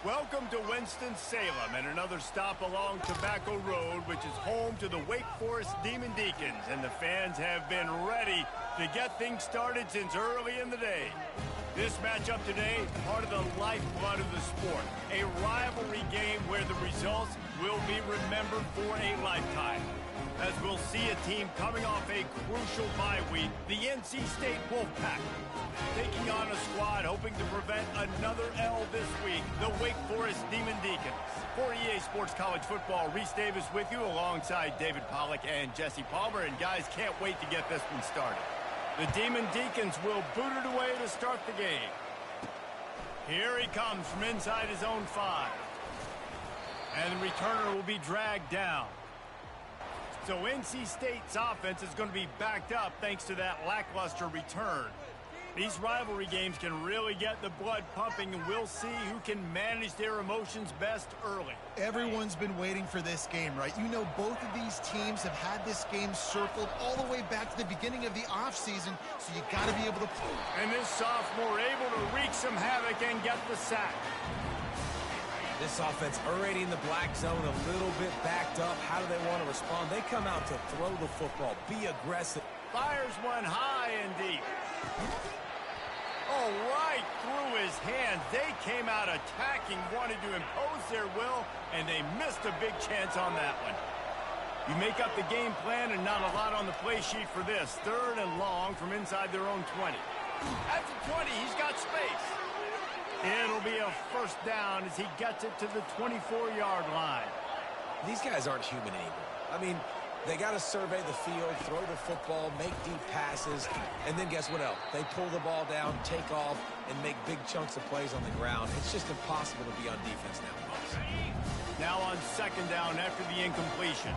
Welcome to Winston-Salem and another stop along Tobacco Road, which is home to the Wake Forest Demon Deacons, and the fans have been ready to get things started since early in the day. This matchup today, part of the lifeblood of the sport, a rivalry game where the results will be remembered for a lifetime. As we'll see a team coming off a crucial bye week, the NC State Wolfpack, taking on a squad hoping to prevent another L this week, the Wake Forest Demon Deacons. For EA Sports College Football, Reese Davis with you alongside David Pollack and Jesse Palmer. And guys, can't wait to get this one started. The Demon Deacons will boot it away to start the game. Here he comes from inside his own 5. And the returner will be dragged down. So NC State's offense is going to be backed up thanks to that lackluster return. These rivalry games can really get the blood pumping, and we'll see who can manage their emotions best early. Everyone's been waiting for this game, right? You know, both of these teams have had this game circled all the way back to the beginning of the offseason, so you got to be able to pull. And this sophomore able to wreak some havoc and get the sack. This offense already in the black zone, a little bit backed up. How do they want to respond? They come out to throw the football, be aggressive. Fires one high and deep. Oh, right through his hands. They came out attacking, wanted to impose their will, and they missed a big chance on that one. You make up the game plan and not a lot on the play sheet for this. 3rd and long from inside their own 20. At the 20, he's got space. It'll be a first down as he gets it to the 24-yard line. These guys aren't human anymore. I mean, they got to survey the field, throw the football, make deep passes, and then guess what else? They pull the ball down, take off, and make big chunks of plays on the ground. It's just impossible to be on defense now, folks. Now on 2nd down after the incompletion.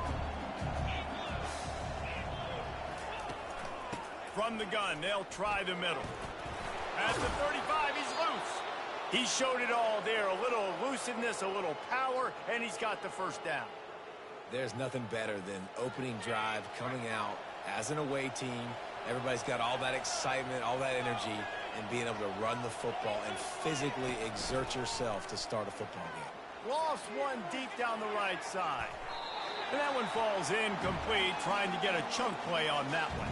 From the gun, they'll try the middle. At the 35, he's loose. He showed it all there, a little elusiveness, a little power, and he's got the first down. There's nothing better than opening drive, coming out as an away team. Everybody's got all that excitement, all that energy, and being able to run the football and physically exert yourself to start a football game. Lost one deep down the right side. And that one falls incomplete, trying to get a chunk play on that one.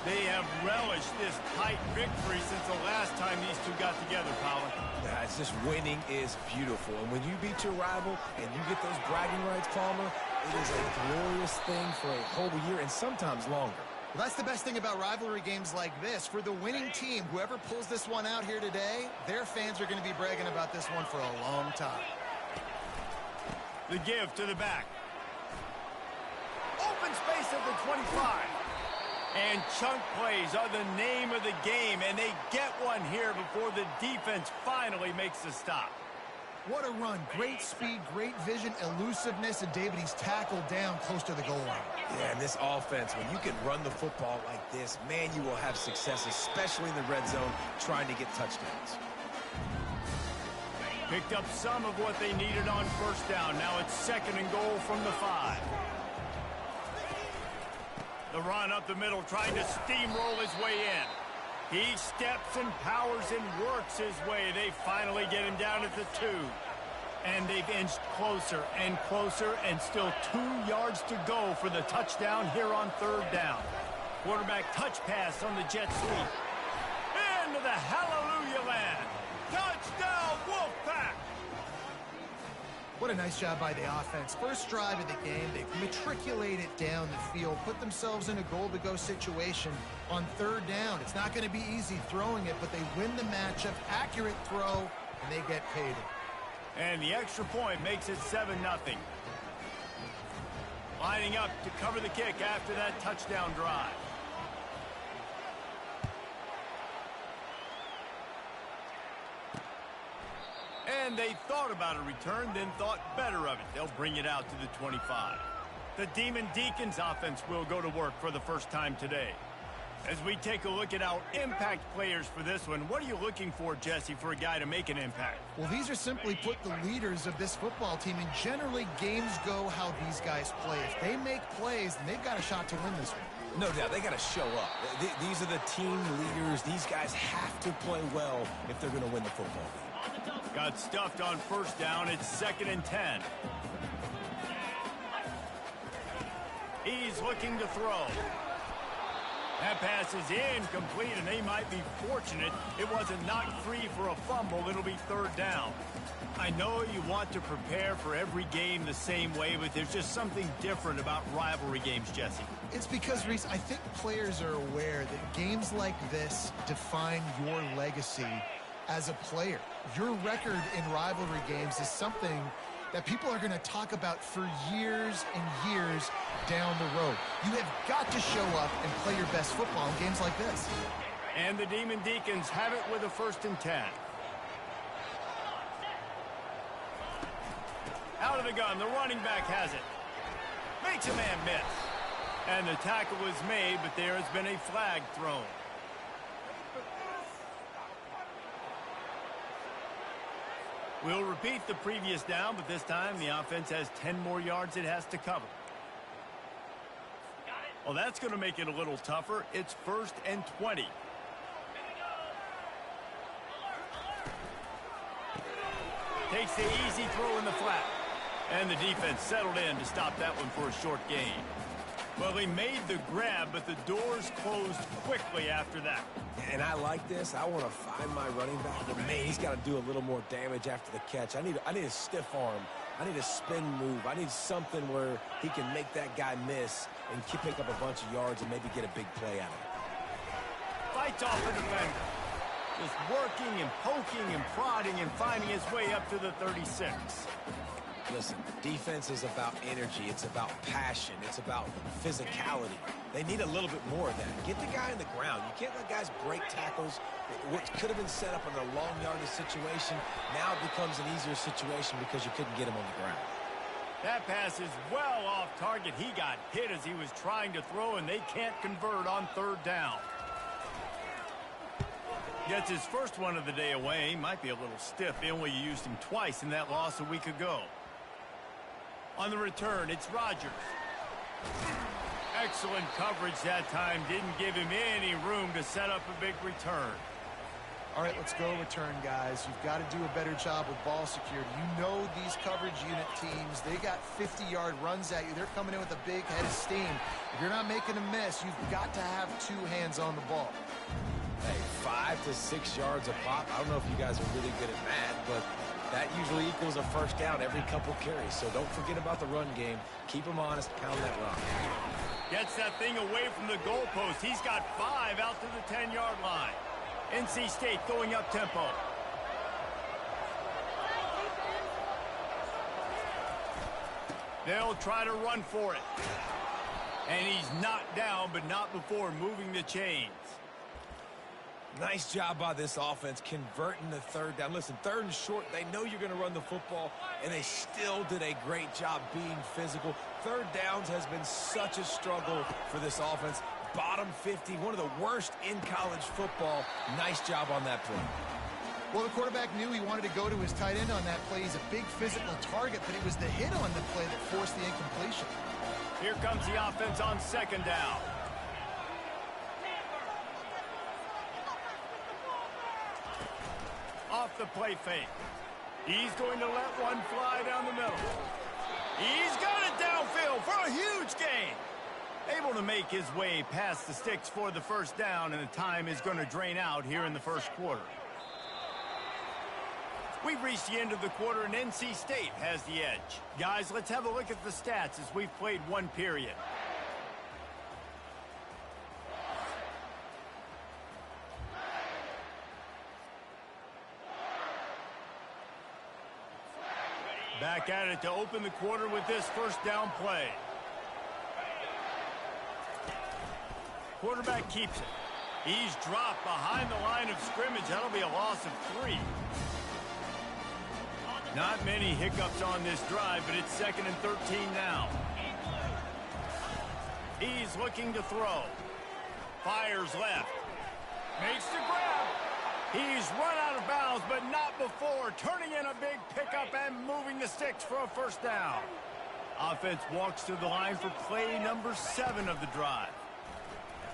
They have relished this tight victory since the last time these two got together, Powell. Yeah, it's just winning is beautiful. And when you beat your rival and you get those bragging rights, Palmer, it is a glorious thing for a whole year and sometimes longer. Well, that's the best thing about rivalry games like this. For the winning team, whoever pulls this one out here today, their fans are going to be bragging about this one for a long time. The give to the back. Open space at the 25. And chunk plays are the name of the game, and they get one here before the defense finally makes the stop. What a run. Great speed, great vision, elusiveness, and David, he's tackled down close to the goal line. Yeah, and this offense, when you can run the football like this, man, you will have success, especially in the red zone, trying to get touchdowns. Picked up some of what they needed on 1st down. Now it's 2nd and goal from the 5. The run up the middle, trying to steamroll his way in. He steps and powers and works his way. They finally get him down at the 2. And they've inched closer and closer, and still 2 yards to go for the touchdown here on 3rd down. Quarterback touch pass on the jet sweep. Into the hallelujah land. Touchdown, Wolfpack! What a nice job by the offense. First drive of the game, they matriculated down the field, put themselves in a goal-to-go situation on 3rd down. It's not going to be easy throwing it, but they win the matchup, accurate throw, and they get paid. And the extra point makes it 7-0. Lining up to cover the kick after that touchdown drive. And they thought about a return, then thought better of it. They'll bring it out to the 25. The Demon Deacons offense will go to work for the first time today. As we take a look at our impact players for this one, what are you looking for, Jesse, for a guy to make an impact? Well, these are simply put the leaders of this football team, and generally games go how these guys play. If they make plays, then they've got a shot to win this one. No doubt, they got to show up. These are the team leaders. These guys have to play well if they're going to win the football game. Got stuffed on first down. It's 2nd and 10. He's looking to throw. That pass is incomplete, and they might be fortunate it wasn't knocked free for a fumble. It'll be 3rd down. I know you want to prepare for every game the same way, but there's just something different about rivalry games, Jesse. It's because, Reese, I think players are aware that games like this define your legacy as a player. Your record in rivalry games is something that people are going to talk about for years and years down the road. You have got to show up and play your best football in games like this. And the Demon Deacons have it with a 1st and 10. Out of the gun, the running back has it. Makes a man miss. And the tackle was made, but there has been a flag thrown. We'll repeat the previous down, but this time the offense has 10 more yards it has to cover. Well, that's going to make it a little tougher. It's 1st and 20. Takes the easy throw in the flat. And the defense settled in to stop that one for a short gain. Well, he made the grab, but the doors closed quickly after that. And I like this. I want to find my running back, but man, he's got to do a little more damage after the catch. I need a stiff arm. I need a spin move. I need something where he can make that guy miss and pick up a bunch of yards and maybe get a big play out of it. Fights off the defender. Just working and poking and prodding and finding his way up to the 36. Listen, defense is about energy. It's about passion. It's about physicality. They need a little bit more of that. Get the guy on the ground. You can't let guys break tackles. What could have been set up in a long yardage situation now becomes an easier situation because you couldn't get him on the ground. That pass is well off target. He got hit as he was trying to throw, and they can't convert on 3rd down. Gets his first one of the day away. He might be a little stiff. They only used him twice in that loss a week ago. On the return, it's Rodgers. Excellent coverage that time. Didn't give him any room to set up a big return. All right, let's go return, guys. You've got to do a better job with ball security. You know these coverage unit teams, they got 50-yard runs at you. They're coming in with a big head of steam. If you're not making a miss, you've got to have 2 hands on the ball. Hey, 5 to 6 yards a pop. I don't know if you guys are really good at that, but that usually equals a 1st down every couple carries. So don't forget about the run game. Keep them honest. Pound that rock. Gets that thing away from the goalpost. He's got 5 out to the 10-yard line. NC State going up-tempo. They'll try to run for it. And he's knocked down, but not before moving the chains. Nice job by this offense converting the 3rd down. Listen, 3rd and short, they know you're going to run the football, and they still did a great job being physical. 3rd downs has been such a struggle for this offense. Bottom 50, one of the worst in college football. Nice job on that play. Well, the quarterback knew he wanted to go to his tight end on that play. He's a big physical target, but it was the hit on the play that forced the incompletion. Here comes the offense on 2nd down. Off the play fake. He's going to let one fly down the middle. He's got it downfield for a huge gain. Able to make his way past the sticks for the 1st down, and the time is going to drain out here in the 1st quarter. We've reached the end of the quarter, and NC State has the edge. Guys, let's have a look at the stats as we've played 1 period. Back at it to open the quarter with this 1st down play. Quarterback keeps it. He's dropped behind the line of scrimmage. That'll be a loss of 3. Not many hiccups on this drive, but it's 2nd and 13 now. He's looking to throw. Fires left. Makes the grab. He's run out of bounds, but not before. Turning in a big pickup and moving the sticks for a 1st down. Offense walks to the line for play number 7 of the drive.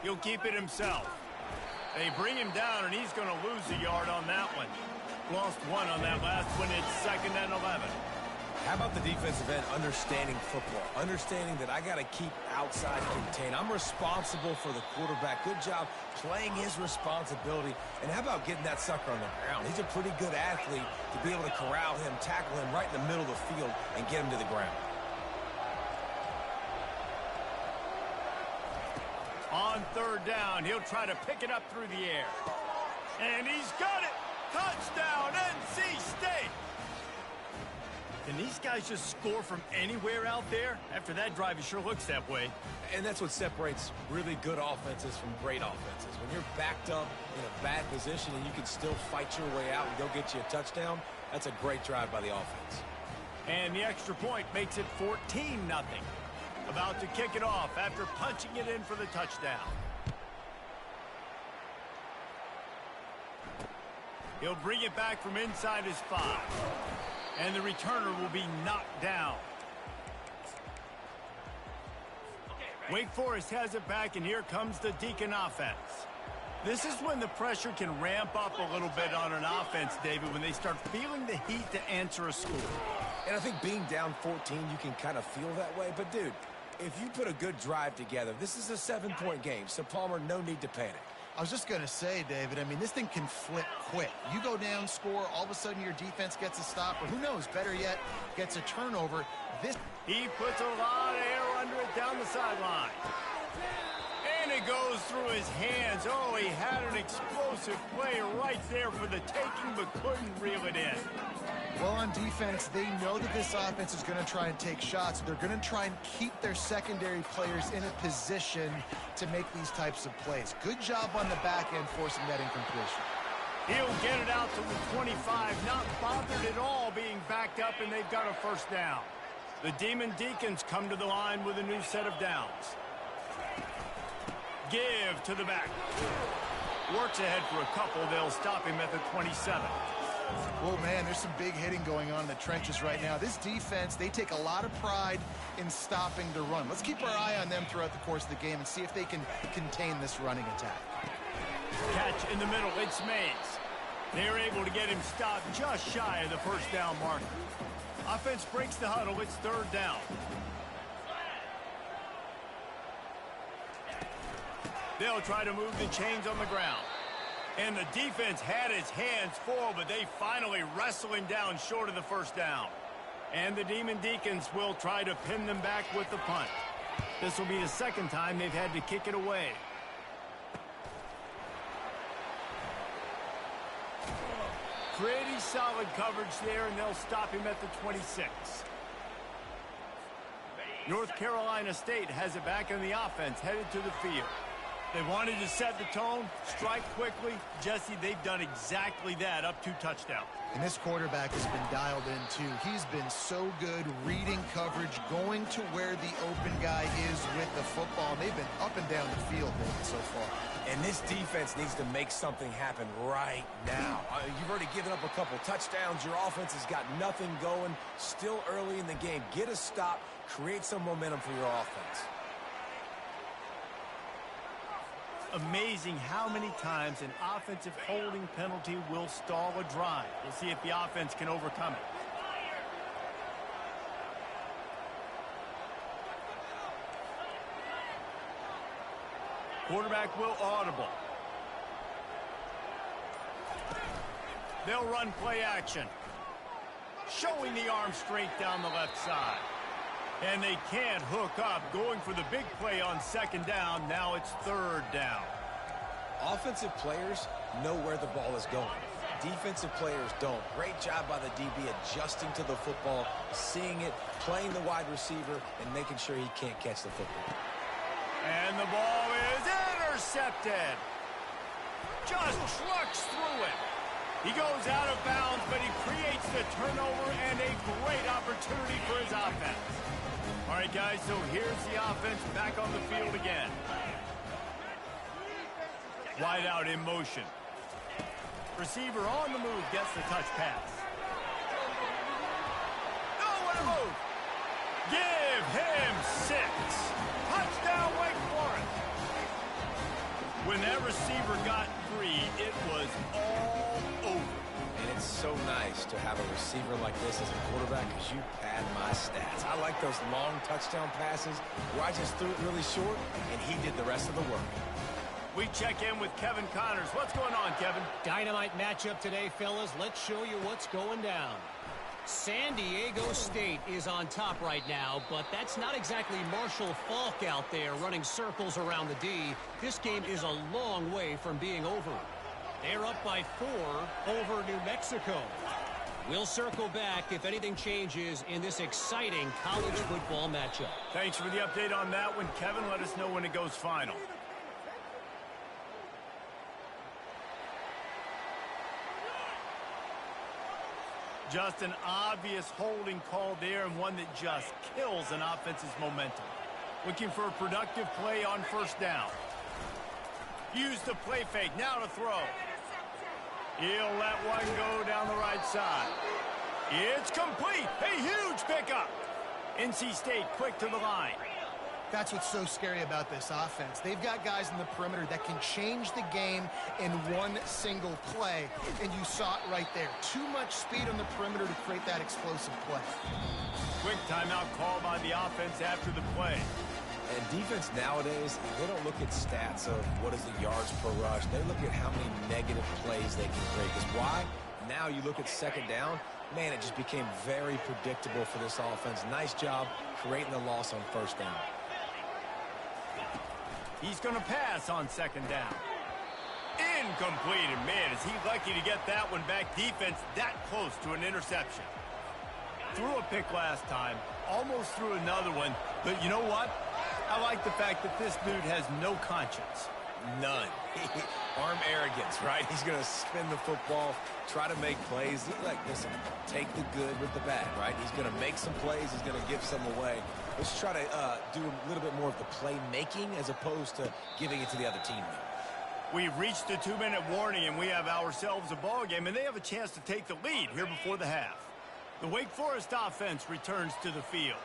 He'll keep it himself. They bring him down, and he's going to lose a yard on that one. Lost one on that last one. It's 2nd and 11. How about the defensive end understanding football, understanding that I got to keep outside contain. I'm responsible for the quarterback. Good job playing his responsibility. And how about getting that sucker on the ground? He's a pretty good athlete to be able to corral him, tackle him right in the middle of the field, and get him to the ground. On 3rd down, he'll try to pick it up through the air. And he's got it! Touchdown, NC State! Can these guys just score from anywhere out there? After that drive, it sure looks that way. And that's what separates really good offenses from great offenses. When you're backed up in a bad position and you can still fight your way out and go get you a touchdown, that's a great drive by the offense. And the extra point makes it 14-0. About to kick it off after punching it in for the touchdown. He'll bring it back from inside his 5. And the returner will be knocked down. Wake Forest has it back, and here comes the Deacon offense. This is when the pressure can ramp up a little bit on an offense, David, when they start feeling the heat to answer a score. And I think being down 14, you can kind of feel that way. But, dude, if you put a good drive together, this is a 7-point game. So, Palmer, no need to panic. I was just going to say, David, I mean, this thing can flip quick. You go down, score, all of a sudden your defense gets a stop, or who knows, better yet, gets a turnover. He puts a lot of air under it down the sideline. And it goes through his hands. Oh, he had an explosive play right there for the taking, but couldn't reel it in. Well, on defense, they know that this offense is going to try and take shots. They're going to try and keep their secondary players in a position to make these types of plays. Good job on the back end forcing that incompletion. He'll get it out to the 25, not bothered at all being backed up, and they've got a 1st down. The Demon Deacons come to the line with a new set of downs. Give to the back. Works ahead for a couple. They'll stop him at the 27. Oh, man, there's some big hitting going on in the trenches right now. This defense, they take a lot of pride in stopping the run. Let's keep our eye on them throughout the course of the game and see if they can contain this running attack. Catch in the middle. It's Mays. They're able to get him stopped just shy of the 1st down marker. Offense breaks the huddle. It's 3rd down. They'll try to move the chains on the ground. And the defense had its hands full, but they finally wrestle him down short of the 1st down. And the Demon Deacons will try to pin them back with the punt. This will be the 2nd time they've had to kick it away. Pretty solid coverage there, and they'll stop him at the 26. North Carolina State has it back in the offense, headed to the field. They wanted to set the tone, strike quickly. Jesse, they've done exactly that, up 2 touchdowns. And this quarterback has been dialed in, too. He's been so good reading coverage, going to where the open guy is with the football. They've been up and down the field, David, so far. And this defense needs to make something happen right now. You've already given up a couple touchdowns. Your offense has got nothing going. Still early in the game. Get a stop. Create some momentum for your offense. Amazing how many times an offensive holding penalty will stall a drive. We'll see if the offense can overcome it. Quarterback will audible. They'll run play action. Showing the arm strength down the left side. And they can't hook up, going for the big play on 2nd down. Now it's 3rd down. Offensive players know where the ball is going. Defensive players don't. Great job by the DB adjusting to the football, seeing it, playing the wide receiver, and making sure he can't catch the football. And the ball is intercepted. Just trucks through it. He goes out of bounds, but he creates the turnover and a great opportunity for his offense. All right, guys, so here's the offense back on the field again. Wide out in motion. Receiver on the move gets the touch pass. Nowhere to move. Give him 6. Touchdown, Wake Forest. When that receiver got free, it was all over. And it's so nice to have a receiver like this as a quarterback because you pad my stats. I like those long touchdown passes where I just threw it really short and he did the rest of the work. We check in with Kevin Connors. What's going on, Kevin? Dynamite matchup today, fellas. Let's show you what's going down. San Diego State is on top right now, but that's not exactly Marshall Faulk out there running circles around the D. This game is a long way from being over. They're up by 4 over New Mexico. We'll circle back if anything changes in this exciting college football matchup. Thanks for the update on that one, Kevin. Let us know when it goes final. Just an obvious holding call there, and one that just kills an offense's momentum. Looking for a productive play on first down. Use the play fake, now to throw. He'll let one go down the right side. It's complete. A huge pickup. NC State quick to the line. That's what's so scary about this offense. They've got guys in the perimeter that can change the game in one single play, and you saw it right there. Too much speed on the perimeter to create that explosive play. Quick timeout call by the offense after the play. And defense nowadays, they don't look at stats of what is the yards per rush. They look at how many negative plays they can create. Because why? Now you look at second down, man, it just became very predictable for this offense. Nice job creating the loss on first down. He's going to pass on second down. Incomplete, and man, is he lucky to get that one back. Defense that close to an interception. Threw a pick last time, almost threw another one, but you know what? I like the fact that this dude has no conscience. None. Arm arrogance, right? He's going to spin the football, try to make plays. Like, listen, take the good with the bad, right? He's going to make some plays. He's going to give some away. Let's try to do a little bit more of the playmaking as opposed to giving it to the other team. We've reached the 2-minute warning, and we have ourselves a ball game, and they have a chance to take the lead here before the half. The Wake Forest offense returns to the field.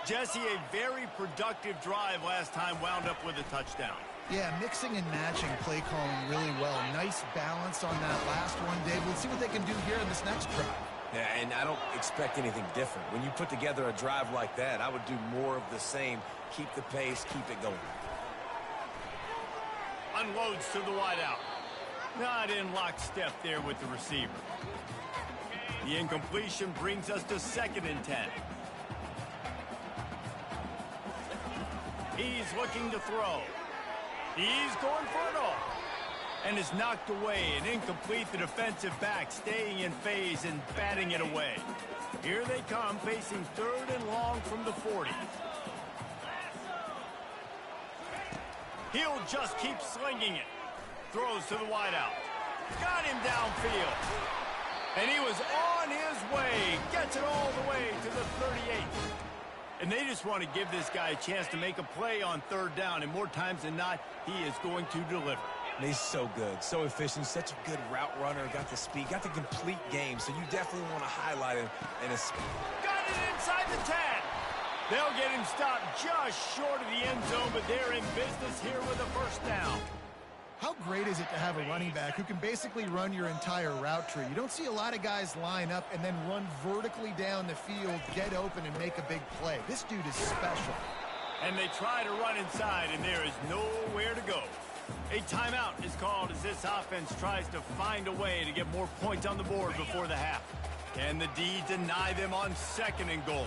Jesse, a very productive drive last time, wound up with a touchdown. Yeah, mixing and matching play calling really well. Nice balance on that last one, Dave. Let's see what they can do here in this next drive. Yeah, and I don't expect anything different. When you put together a drive like that, I would do more of the same. Keep the pace, keep it going. Unloads to the wideout. Not in lockstep there with the receiver. The incompletion brings us to 2nd and 10. He's looking to throw. He's going for it all. And is knocked away and incomplete. The defensive back staying in phase and batting it away. Here they come, facing 3rd and long from the 40. He'll just keep slinging it. Throws to the wideout. Got him downfield. And he was on his way. Gets it all the way to the 38. And they just want to give this guy a chance to make a play on 3rd down. And more times than not, he is going to deliver. He's so good, so efficient, such a good route runner, got the speed, got the complete game, so you definitely want to highlight him. Got it inside the 10. They'll get him stopped just short of the end zone, but they're in business here with a first down. How great is it to have a running back who can basically run your entire route tree? You don't see a lot of guys line up and then run vertically down the field, get open, and make a big play. This dude is special. And they try to run inside, and there is nowhere to go. A timeout is called as this offense tries to find a way to get more points on the board before the half. Can the D deny them on 2nd and goal?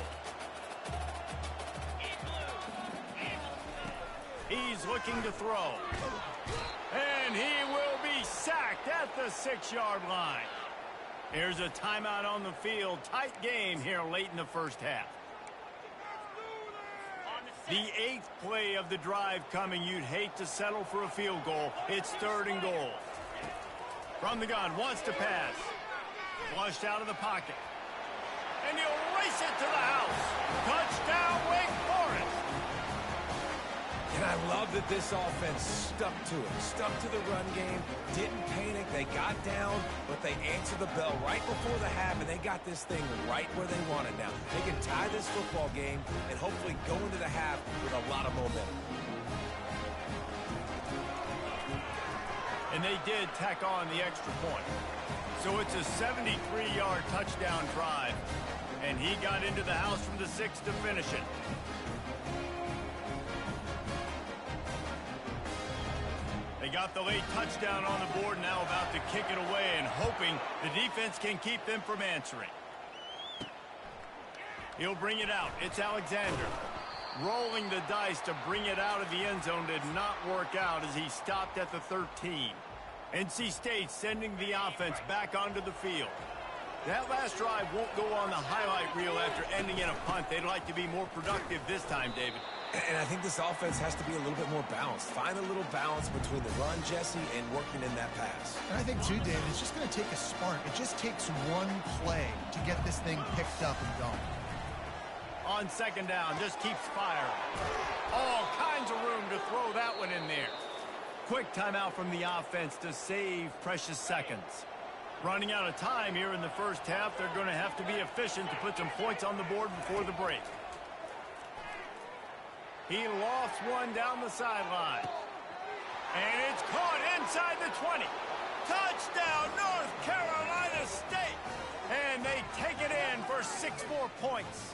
He's looking to throw. And he will be sacked at the 6-yard line. Here's a timeout on the field. Tight game here late in the first half. The 8th play of the drive coming. You'd hate to settle for a field goal. It's 3rd and goal. From the gun, wants to pass. Flushed out of the pocket. And he'll race it to the house. Touchdown, Wake Forest. And I love that this offense stuck to it, stuck to the run game, didn't panic, they got down, but they answered the bell right before the half, and they got this thing right where they want it now. They can tie this football game and hopefully go into the half with a lot of momentum. And they did tack on the extra point. So it's a 73-yard touchdown drive. And he got into the house from the 6 to finish it. They got the late touchdown on the board, now about to kick it away and hoping the defense can keep them from answering. He'll bring it out. It's Alexander. Rolling the dice to bring it out of the end zone did not work out as he stopped at the 13. NC State sending the offense back onto the field. That last drive won't go on the highlight reel after ending in a punt. They'd like to be more productive this time, David. And I think this offense has to be a little bit more balanced. Find a little balance between the run, Jesse, and working in that pass. And I think, too, David, it's just going to take a spark. It just takes one play to get this thing picked up and going. On second down, just keeps firing. All kinds of room to throw that one in there. Quick timeout from the offense to save precious seconds. Running out of time here in the first half, they're going to have to be efficient to put some points on the board before the break. He lofts one down the sideline. And it's caught inside the 20. Touchdown, North Carolina State. And they take it in for 6 more points.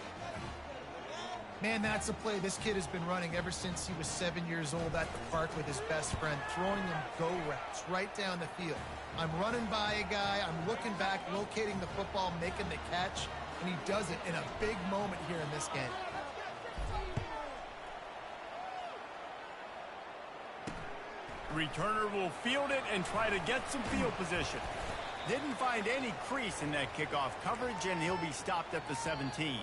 Man, that's a play this kid has been running ever since he was 7 years old at the park with his best friend, throwing him go routes right down the field. I'm running by a guy, I'm looking back, locating the football, making the catch, and he does it in a big moment here in this game. Returner will field it and try to get some field position. Didn't find any crease in that kickoff coverage, and he'll be stopped at the 17.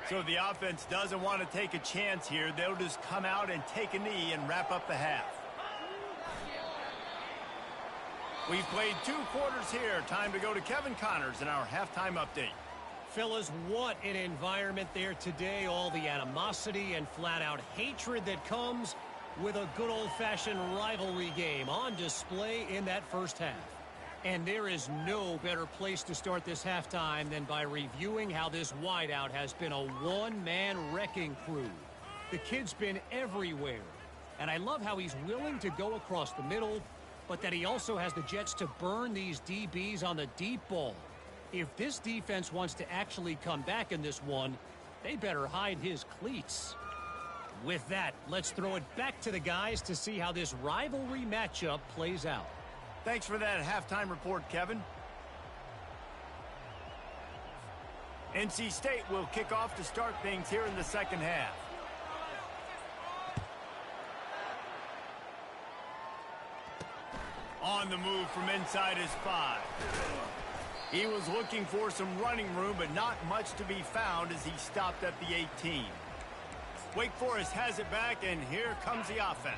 So the offense doesn't want to take a chance here. They'll just come out and take a knee and wrap up the half. We've played 2 quarters here. Time to go to Kevin Connors in our halftime update. Fellas, what an environment there today. All the animosity and flat-out hatred that comes with a good old-fashioned rivalry game on display in that first half. And there is no better place to start this halftime than by reviewing how this wideout has been a one-man wrecking crew. The kid's been everywhere. And I love how he's willing to go across the middle, but that he also has the jets to burn these DBs on the deep ball. If this defense wants to actually come back in this one, they better hide his cleats. With that, let's throw it back to the guys to see how this rivalry matchup plays out. Thanks for that halftime report, Kevin. NC State will kick off to start things here in the second half. On the move from inside his 5. He was looking for some running room, but not much to be found as he stopped at the 18. Wake Forest has it back, and here comes the offense.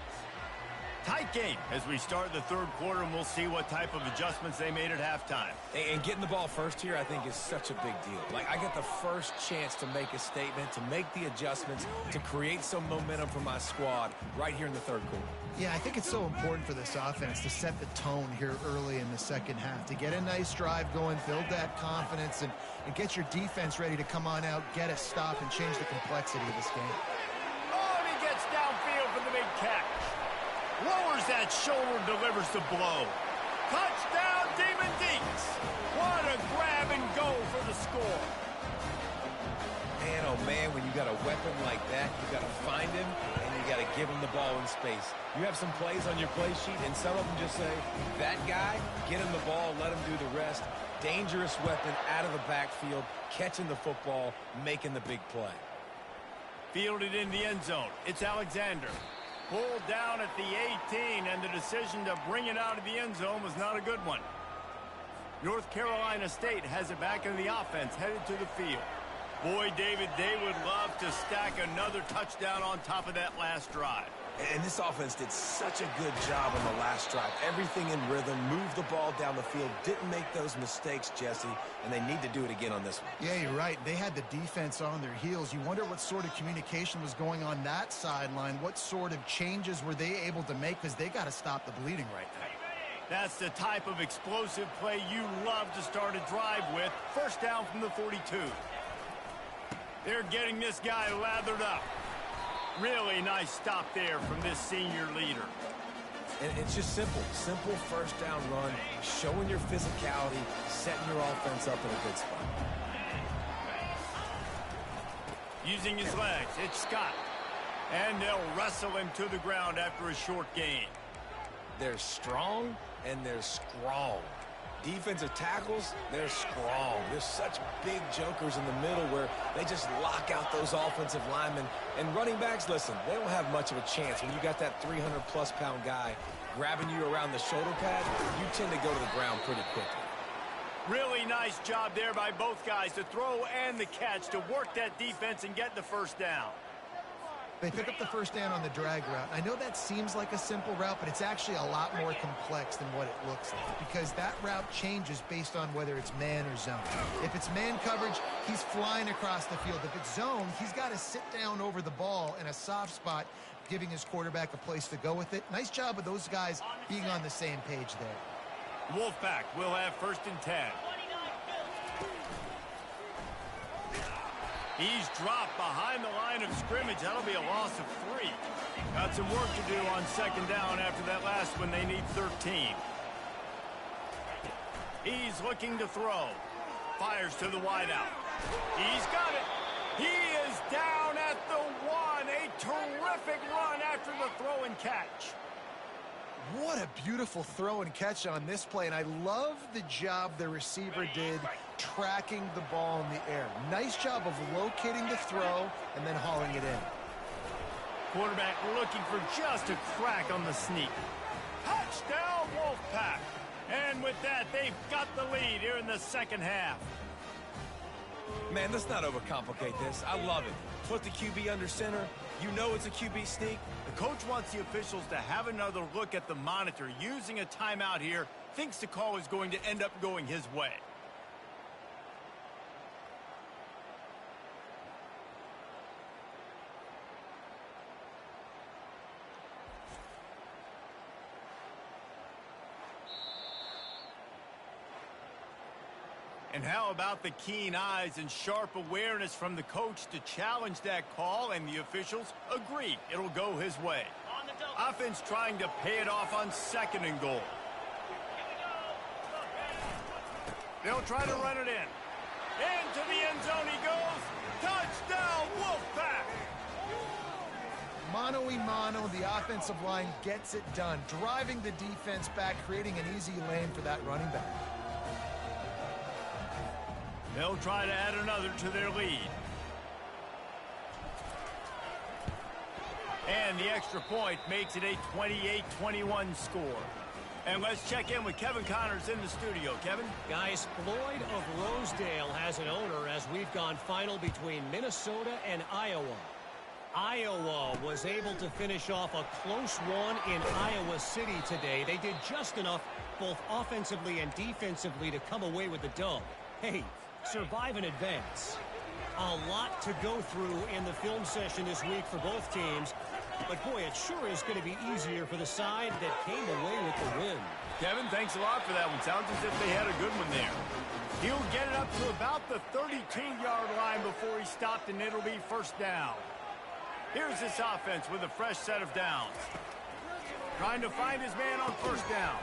Tight game as we start the third quarter, and we'll see what type of adjustments they made at halftime. And getting the ball first here, I think, is such a big deal. Like, I get the first chance to make a statement, to make the adjustments, to create some momentum for my squad right here in the third quarter. Yeah, I think it's so important for this offense to set the tone here early in the second half, to get a nice drive going, build that confidence, and get your defense ready to come on out, get a stop, and change the complexity of this game. Oh, and he gets downfield for the big catch. Lowers that shoulder, delivers the blow. Touchdown, Demon Deeks. What a grab and go for the score. Man, oh man, when you got a weapon like that, you got to find him and you got to give him the ball in space. You have some plays on your play sheet, and some of them just say, that guy, get him the ball, let him do the rest. Dangerous weapon out of the backfield, catching the football, making the big play. Fielded in the end zone. It's Alexander. Pulled down at the 18, and the decision to bring it out of the end zone was not a good one. North Carolina State has it back in the offense, headed to the field. Boy, David, they would love to stack another touchdown on top of that last drive. And this offense did such a good job on the last drive. Everything in rhythm, moved the ball down the field, didn't make those mistakes, Jesse, and they need to do it again on this one. Yeah, you're right. They had the defense on their heels. You wonder what sort of communication was going on that sideline. What sort of changes were they able to make, because they got to stop the bleeding right now. That's the type of explosive play you love to start a drive with. First down from the 42. They're getting this guy lathered up. Really nice stop there from this senior leader. And it's just simple. Simple first down run, showing your physicality, setting your offense up in a good spot. Using his legs, it's Scott. And they'll wrestle him to the ground after a short gain. They're strong and they're strong. Defensive tackles, they're strong. There's such big jokers in the middle where they just lock out those offensive linemen. And running backs, listen, they don't have much of a chance. When you got that 300-plus pound guy grabbing you around the shoulder pad, you tend to go to the ground pretty quickly. Really nice job there by both guys to throw and the catch to work that defense and get the first down. They pick up the first down on the drag route. I know that seems like a simple route, but it's actually a lot more complex than what it looks like because that route changes based on whether it's man or zone. If it's man coverage, he's flying across the field. If it's zone, he's got to sit down over the ball in a soft spot, giving his quarterback a place to go with it. Nice job of those guys being on the same page there. Wolfpack will have first and 10. He's dropped behind the line of scrimmage. That'll be a loss of 3. Got some work to do on second down after that last one. They need 13. He's looking to throw. Fires to the wideout. He's got it. He is down at the 1. A terrific run after the throw and catch. What a beautiful throw and catch on this play, and I love the job the receiver did tracking the ball in the air. Nice job of locating the throw and then hauling it in. Quarterback looking for just a crack on the sneak. Touchdown, Wolfpack. And with that, they've got the lead here in the second half. Man, let's not overcomplicate this. I love it. Put the QB under center. You know it's a QB sneak. The coach wants the officials to have another look at the monitor. Using a timeout here, thinks the call is going to end up going his way. And how about the keen eyes and sharp awareness from the coach to challenge that call, and the officials agree it'll go his way. Offense trying to pay it off on second and goal. They'll try to run it in. Into the end zone he goes. Touchdown, Wolfpack! Mano-a-mano, the offensive line gets it done, driving the defense back, creating an easy lane for that running back. They'll try to add another to their lead. And the extra point makes it a 28-21 score. And let's check in with Kevin Connors in the studio. Kevin? Guys, Floyd of Rosedale has an owner as we've gone final between Minnesota and Iowa. Iowa was able to finish off a close one in Iowa City today. They did just enough both offensively and defensively to come away with the dub. Hey, survive and advance. A lot to go through in the film session this week for both teams. But, boy, it sure is going to be easier for the side that came away with the win. Kevin, thanks a lot for that one. Sounds as if they had a good one there. He'll get it up to about the 32-yard line before he stopped, and it'll be first down. Here's this offense with a fresh set of downs. Trying to find his man on first down.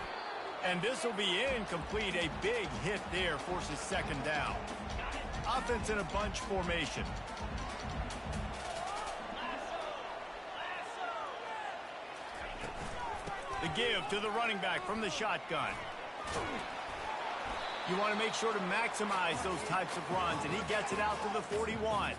And this will be incomplete. A big hit there forces second down. Offense in a bunch formation. The give to the running back from the shotgun. You want to make sure to maximize those types of runs, and he gets it out to the 41.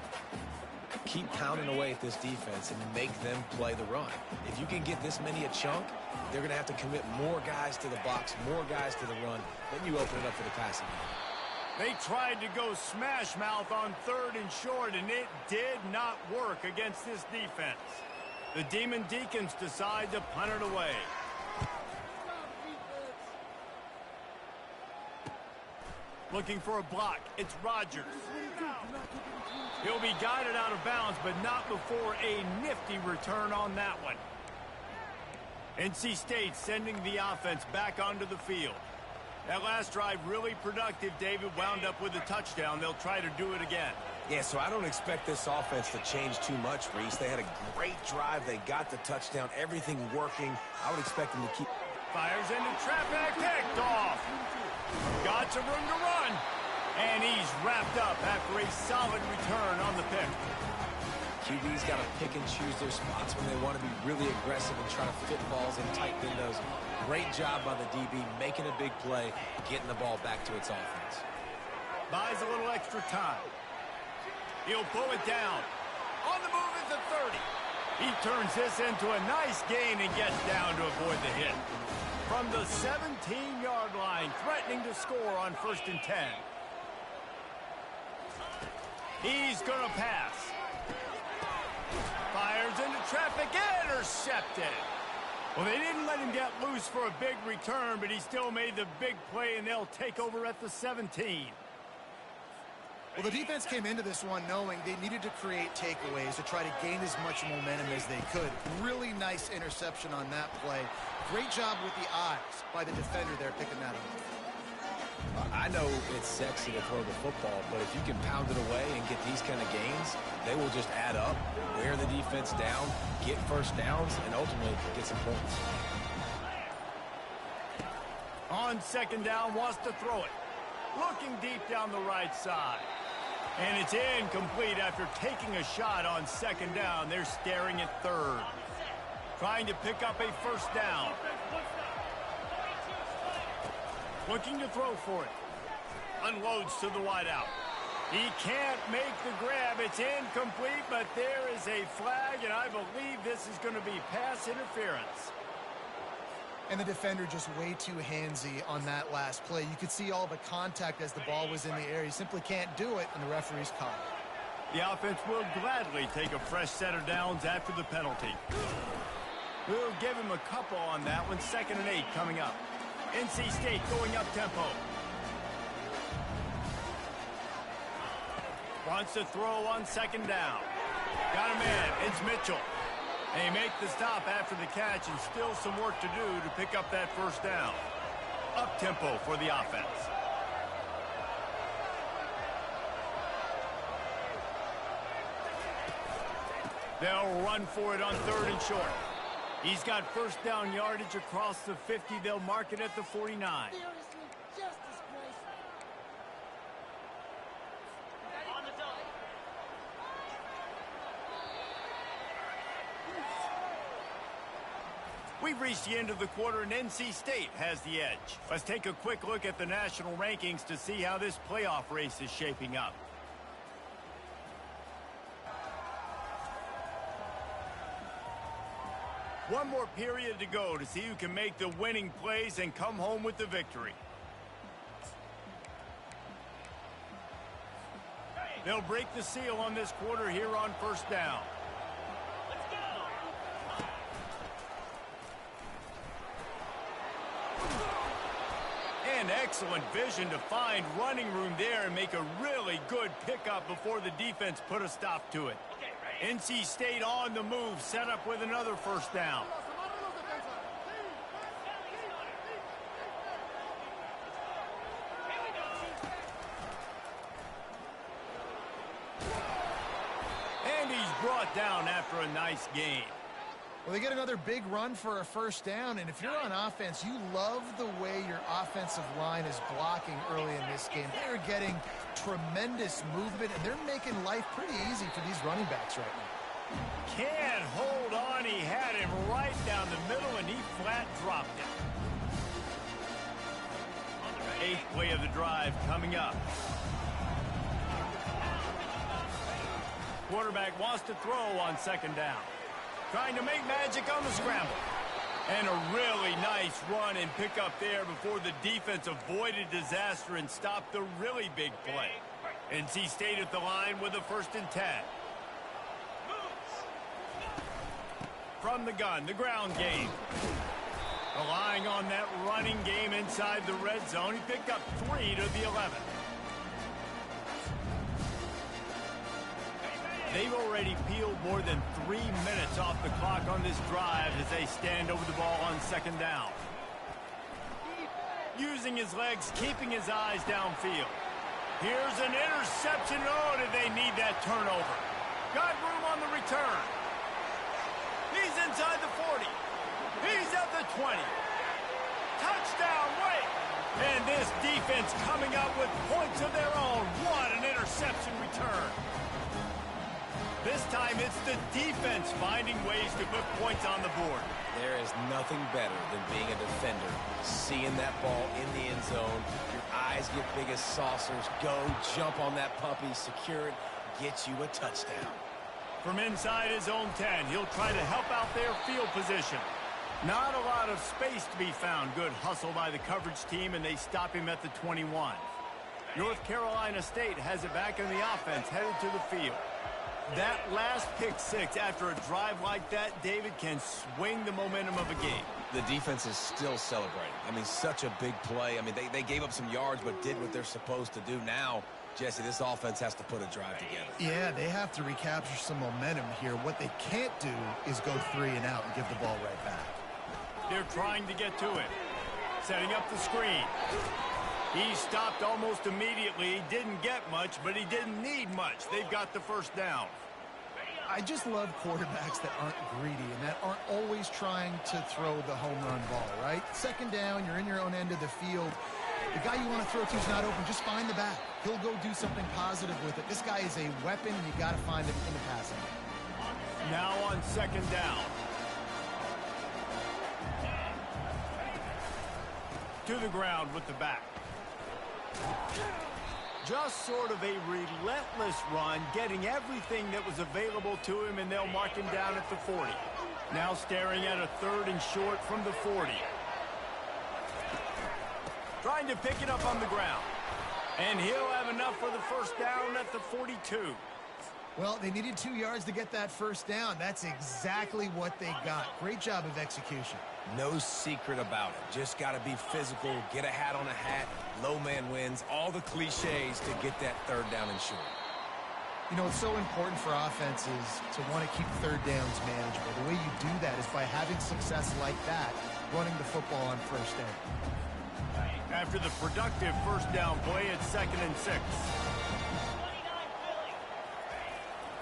Keep pounding away at this defense and make them play the run. If you can get this many a chunk, they're going to have to commit more guys to the box, more guys to the run. Then you open it up for the passing game. They tried to go smash mouth on third and short, and it did not work against this defense. The Demon Deacons decide to punt it away. Looking for a block. It's Rodgers. He'll be guided out of bounds, but not before a nifty return on that one. NC State sending the offense back onto the field. That last drive really productive. David wound up with a touchdown. They'll try to do it again. Yeah, so I don't expect this offense to change too much, Reese. They had a great drive. They got the touchdown. Everything working. I would expect them to keep... Fires into traffic. Picked off. Got some room to run. And he's wrapped up after a solid return on the pick. QB's got to pick and choose their spots when they want to be really aggressive and try to fit balls in tight windows. Great job by the DB, making a big play, getting the ball back to its offense. Buys a little extra time. He'll pull it down. On the move is the 30. He turns this into a nice gain and gets down to avoid the hit. From the 17-yard line, threatening to score on 1st and 10. He's going to pass. Fires into traffic, intercepted. Well, they didn't let him get loose for a big return, but he still made the big play, and they'll take over at the 17. Well, the defense came into this one knowing they needed to create takeaways to try to gain as much momentum as they could. Really nice interception on that play. Great job with the eyes by the defender there picking that up. I know it's sexy to throw the football, but if you can pound it away and get these kind of gains, they will just add up, wear the defense down, get first downs, and ultimately get some points. On 2nd down, wants to throw it. Looking deep down the right side. And it's incomplete after taking a shot on 2nd down. They're staring at 3rd. Trying to pick up a 1st down. Looking to throw for it. Unloads to the wideout. He can't make the grab. It's incomplete, but there is a flag, and I believe this is going to be pass interference. And the defender just way too handsy on that last play. You could see all the contact as the ball was in the air. He simply can't do it, and the referee's caught it. The offense will gladly take a fresh set of downs after the penalty. We'll give him a couple on that one. 2nd and 8 coming up. NC State going up tempo. Wants to throw on 2nd down. Got a man. It's Mitchell. They make the stop after the catch, and still some work to do to pick up that 1st down. Up tempo for the offense. They'll run for it on 3rd and short. He's got 1st down yardage across the 50. They'll mark it at the 49. We've reached the end of the quarter, and NC State has the edge. Let's take a quick look at the national rankings to see how this playoff race is shaping up. One more period to go to see who can make the winning plays and come home with the victory. They'll break the seal on this quarter here on 1st down. And excellent vision to find running room there and make a really good pickup before the defense put a stop to it. NC State on the move, set up with another 1st down. And he's brought down after a nice gain. Well, they get another big run for a 1st down, and if you're on offense, you love the way your offensive line is blocking early in this game. They're getting tremendous movement, and they're making life pretty easy for these running backs right now. Can't hold on. He had him right down the middle, and he flat dropped it. 8th play of the drive coming up. Quarterback wants to throw on 2nd down. Trying to make magic on the scramble. And a really nice run and pick up there before the defense avoided disaster and stopped the really big play. NC State at the line with a 1st and 10. From the gun, the ground game. Relying on that running game inside the red zone. He picked up 3 to the 11. They've already peeled more than 3 minutes off the clock on this drive as they stand over the ball on 2nd down. using his legs, keeping his eyes downfield. Here's an interception. Oh, did they need that turnover? Got room on the return. He's inside the 40. He's at the 20. Touchdown, Wake! And this defense coming up with points of their own. What an interception return. This time it's the defense finding ways to put points on the board. There is nothing better than being a defender. Seeing that ball in the end zone, your eyes get big as saucers. Go, jump on that puppy, secure it, get you a touchdown. From inside his own 10, he'll try to help out their field position. Not a lot of space to be found. Good hustle by the coverage team, and they stop him at the 21. North Carolina State has it back in the offense, headed to the field. That last pick six after a drive like that, David, can swing the momentum of a game. The defense is still celebrating. I mean, such a big play. I mean, they gave up some yards but did what they're supposed to do. Now, Jesse, this offense has to put a drive together. Yeah, they have to recapture some momentum here. What they can't do is go 3 and out and give the ball right back. They're trying to get to it. Setting up the screen. He stopped almost immediately. He didn't get much, but he didn't need much. They've got the first down. I just love quarterbacks that aren't greedy and that aren't always trying to throw the home run ball, right? Second down, you're in your own end of the field. The guy you want to throw to is not open. Just find the back. He'll go do something positive with it. This guy is a weapon, and you got to find him in the passing. Now on second down. To the ground with the back. Just sort of a relentless run, getting everything that was available to him, and they'll mark him down at the 40. Now staring at a 3rd and short from the 40. Trying to pick it up on the ground. And he'll have enough for the first down at the 42. Well, they needed 2 yards to get that first down. That's exactly what they got. Great job of execution. No secret about it. Just got to be physical, get a hat on a hat, low man wins, all the cliches to get that 3rd down and short. You know, it's so important for offenses to want to keep 3rd downs manageable. The way you do that is by having success like that, running the football on first down. After the productive first down play, it's 2nd and 6.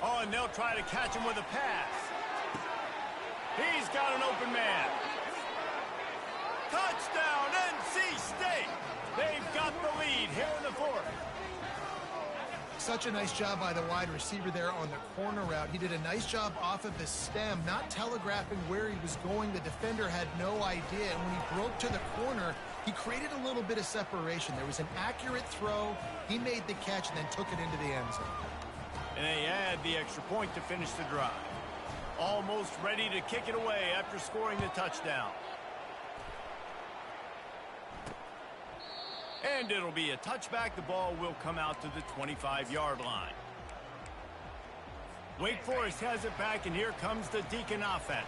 Oh, and they'll try to catch him with a pass. He's got an open man. Touchdown, NC State. They've got the lead here in the 4th. Such a nice job by the wide receiver there on the corner route. He did a nice job off of the stem, not telegraphing where he was going. The defender had no idea. And when he broke to the corner, he created a little bit of separation. There was an accurate throw. He made the catch and then took it into the end zone. And they add the extra point to finish the drive. Almost ready to kick it away after scoring the touchdown. And it'll be a touchback. The ball will come out to the 25-yard line. Wake Forest has it back, and here comes the Deacon offense.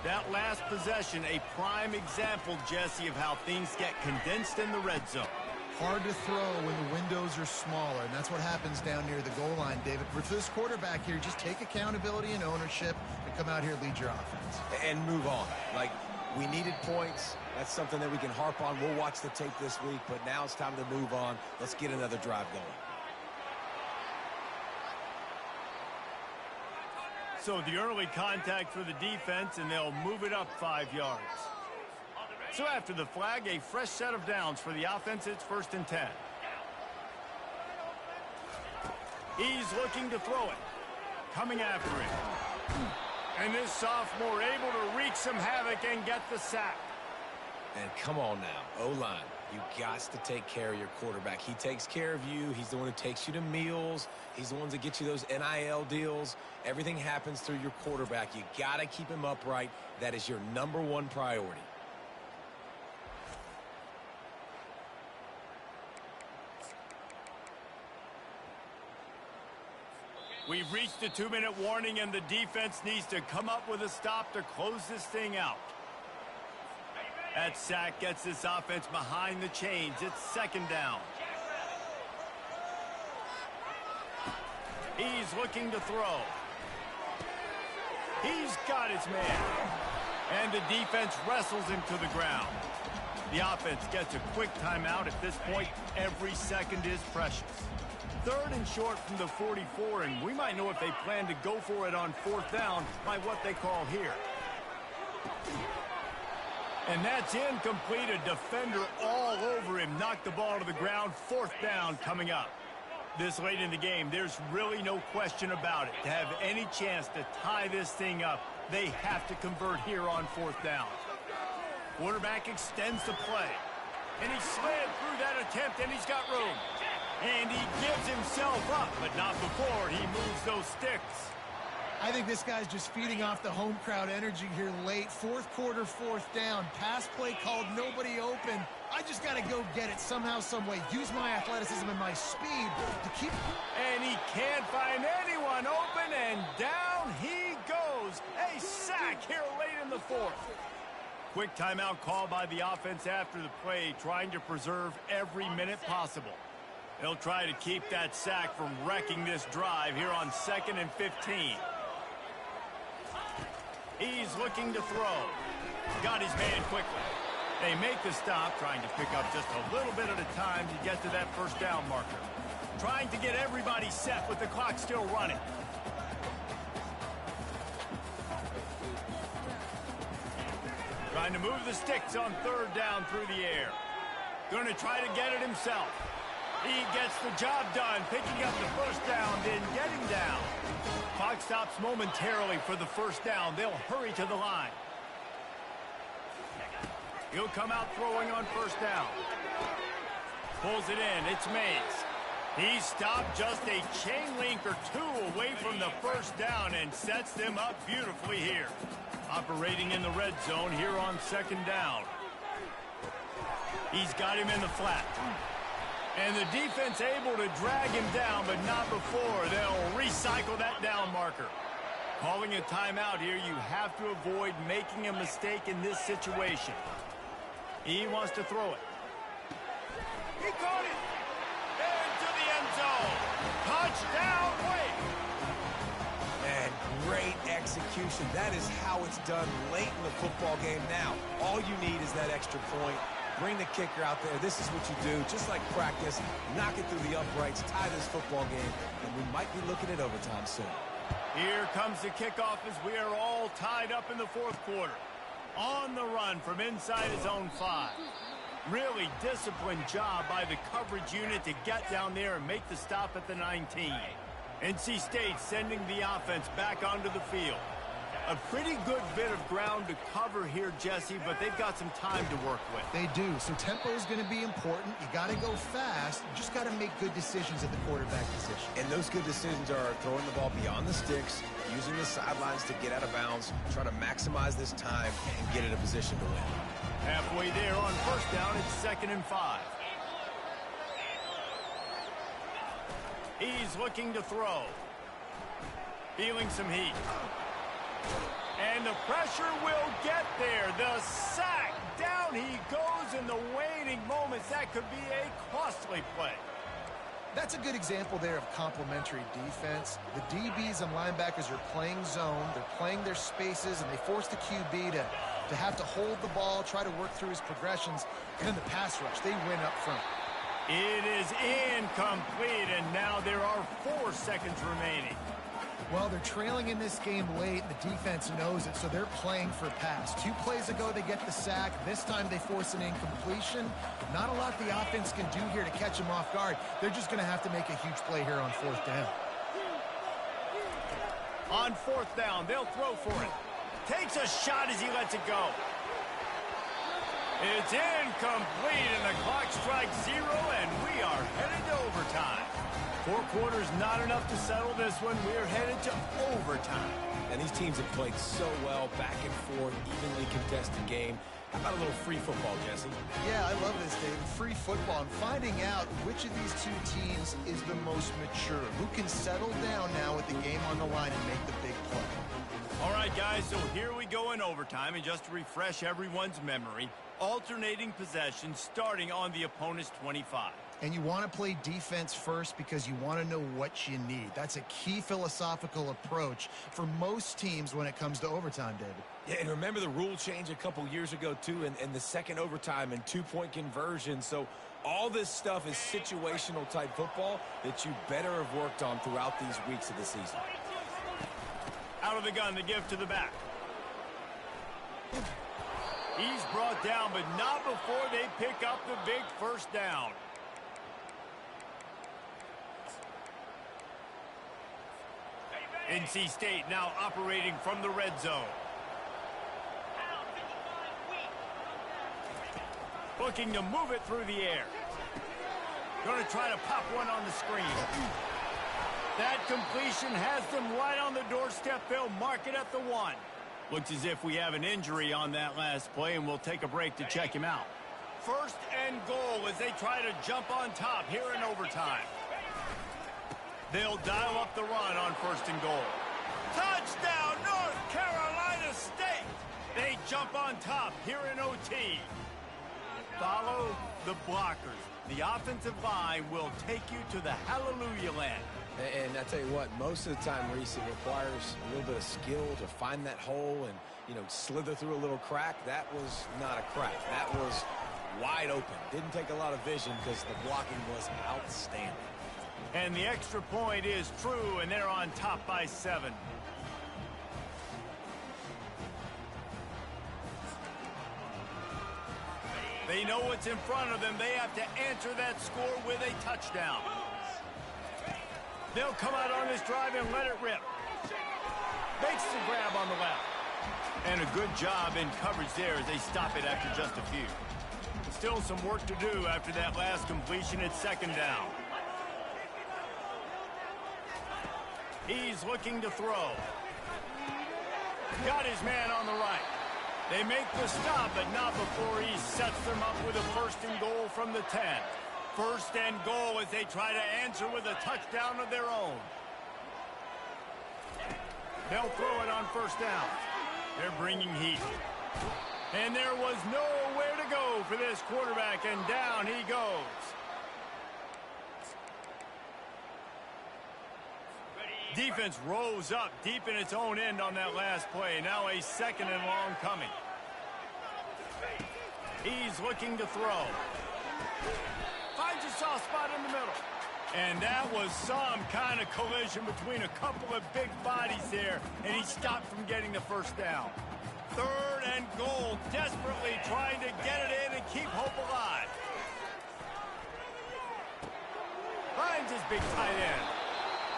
That last possession, a prime example, Jesse, of how things get condensed in the red zone. Hard to throw when the windows are smaller, and that's what happens down near the goal line, David. For this quarterback here, just take accountability and ownership and come out here and lead your offense. And move on. Like, we needed points. That's something that we can harp on. We'll watch the tape this week, but now it's time to move on. Let's get another drive going. So the early contact for the defense, and they'll move it up 5 yards. So after the flag, a fresh set of downs for the offense. It's 1st and 10. He's looking to throw it. Coming after it. And this sophomore able to wreak some havoc and get the sack. And come on now, O-line. You got to take care of your quarterback. He takes care of you. He's the one who takes you to meals. He's the one that gets you those NIL deals. Everything happens through your quarterback. You got to keep him upright. That is your #1 priority. We've reached the 2-minute warning, and the defense needs to come up with a stop to close this thing out. That sack gets this offense behind the chains. It's 2nd down. He's looking to throw. He's got his man. And the defense wrestles him to the ground. The offense gets a quick timeout. At this point, every second is precious. 3rd and short from the 44, and we might know if they plan to go for it on 4th down by what they call here. And that's incomplete. A defender all over him. Knocked the ball to the ground. 4th down coming up. This late in the game, there's really no question about it. To have any chance to tie this thing up, they have to convert here on 4th down. Quarterback extends the play. And he slid through that attempt, and he's got room. And he gives himself up, but not before he moves those sticks. I think this guy's just feeding off the home crowd energy here late. 4th quarter, 4th down. Pass play called, nobody open. I just got to go get it somehow, some way. Use my athleticism and my speed to keep... And he can't find anyone open, and down he goes. A sack here late in the 4th. Quick timeout call by the offense after the play, trying to preserve every minute possible. They'll try to keep that sack from wrecking this drive here on 2nd and 15. He's looking to throw. Got his man quickly. They make the stop, trying to pick up just a little bit at a time to get to that 1st down marker. Trying to get everybody set with the clock still running. Trying to move the sticks on 3rd down through the air. Going to try to get it himself. He gets the job done, picking up the 1st down, then getting down. Clock stops momentarily for the 1st down. They'll hurry to the line. He'll come out throwing on 1st down. Pulls it in. It's Mays. He stopped just a chain link or 2 away from the 1st down and sets them up beautifully here. Operating in the red zone here on 2nd down. He's got him in the flat. And the defense able to drag him down, but not before. They'll recycle that down marker. Calling a timeout here, you have to avoid making a mistake in this situation. He wants to throw it. He caught it. Into the end zone. Touchdown, Wake. Man, great execution. That is how it's done late in the football game. Now, all you need is that extra point. Bring the kicker out there. This is what you do. Just like practice, knock it through the uprights, tie this football game, and we might be looking at overtime soon. Here comes the kickoff as we are all tied up in the 4th quarter. On the run from inside his own 5. Really disciplined job by the coverage unit to get down there and make the stop at the 19. NC State sending the offense back onto the field. A pretty good bit of ground to cover here, Jesse, but they've got some time to work with. They do. So tempo is going to be important. You got to go fast. You just got to make good decisions at the quarterback position. And those good decisions are throwing the ball beyond the sticks, using the sidelines to get out of bounds, trying to maximize this time and get in a position to win. Halfway there on 1st down, it's 2nd and 5. He's looking to throw. Feeling some heat. And the pressure will get there. The sack. Down he goes in the waning moments. That could be a costly play. That's a good example there of complementary defense. The DBs and linebackers are playing zone. They're playing their spaces, and they force the QB to have to hold the ball, try to work through his progressions. And in the pass rush, they win up front. It is incomplete, and now there are 4 seconds remaining. Well, they're trailing in this game late. The defense knows it, so they're playing for pass. 2 plays ago, they get the sack. This time, they force an incompletion. Not a lot the offense can do here to catch them off guard. They're just going to have to make a huge play here on 4th down. On 4th down, they'll throw for it. Takes a shot as he lets it go. It's incomplete, and the clock strikes 0, and we are headed to overtime. 4 quarters not enough to settle this one. We're headed to overtime. And these teams have played so well, back and forth, evenly contested game. How about a little free football, Jesse? Yeah, I love this, David. Free football. I'm finding out which of these 2 teams is the most mature. Who can settle down now with the game on the line and make the big play. All right, guys, so here we go in overtime. And just to refresh everyone's memory, alternating possession starting on the opponent's 25. And you want to play defense first because you want to know what you need. That's a key philosophical approach for most teams when it comes to overtime, David. Yeah, and remember the rule change a couple years ago, too, and the second overtime and two-point conversion. So all this stuff is situational type football that you better have worked on throughout these weeks of the season. Out of the gun, the give to the back. He's brought down, but not before they pick up the big first down. NC State now operating from the red zone. Looking to move it through the air. Going to try to pop one on the screen. That completion has them right on the doorstep. They'll mark it at the 1. Looks as if we have an injury on that last play, and we'll take a break to check him out. First and goal as they try to jump on top here in overtime. They'll dial up the run on first and goal. Touchdown, North Carolina State! They jump on top here in OT. Follow the blockers. The offensive line will take you to the hallelujah land. And I tell you what, most of the time, Reese, it requires a little bit of skill to find that hole and, you know, slither through a little crack. That was not a crack. That was wide open. Didn't take a lot of vision because the blocking was outstanding. And the extra point is true, and they're on top by 7. They know what's in front of them. They have to answer that score with a touchdown. They'll come out on this drive and let it rip. Makes the grab on the left. And a good job in coverage there as they stop it after just a few. Still some work to do after that last completion at second down. He's looking to throw. Got his man on the right. They make the stop, but not before he sets them up with a first and goal from the 10. First and goal as they try to answer with a touchdown of their own. They'll throw it on first down. They're bringing heat. And there was nowhere to go for this quarterback, and down he goes. Defense rose up deep in its own end on that last play. Now a second and long coming. He's looking to throw. Finds a soft spot in the middle. And that was some kind of collision between a couple of big bodies there, and he stopped from getting the first down. Third and goal, desperately trying to get it in and keep hope alive. Finds his big tight end.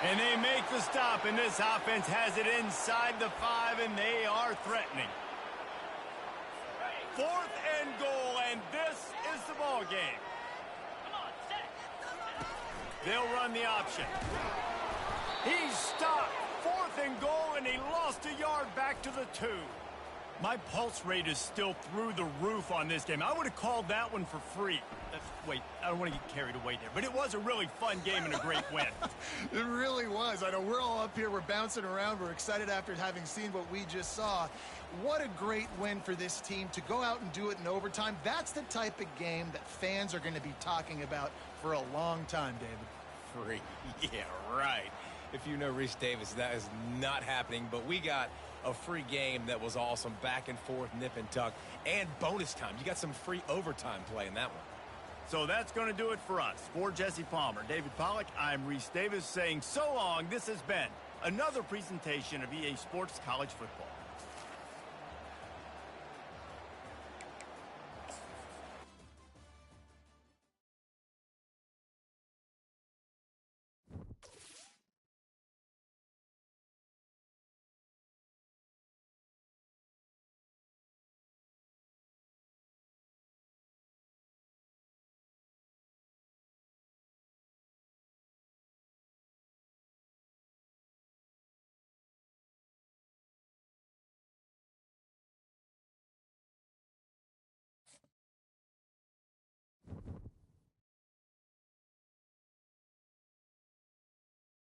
And they make the stop, and this offense has it inside the 5, and they are threatening. Fourth and goal, and this is the ball game. They'll run the option. He's stopped. Fourth and goal, and he lost a yard back to the 2. My pulse rate is still through the roof on this game. I would have called that one for free. Wait, I don't want to get carried away there, but it was a really fun game and a great win. It really was. I know we're all up here, we're bouncing around, we're excited after having seen what we just saw. What a great win for this team to go out and do it in overtime. That's the type of game that fans are going to be talking about for a long time, David. Free. Yeah, right. If you know Reese Davis, that is not happening, but we got a free game that was awesome, back and forth, nip and tuck, and bonus time. You got some free overtime play in that one. So that's going to do it for us. For Jesse Palmer, David Pollack, I'm Reese Davis saying so long. This has been another presentation of EA Sports College Football.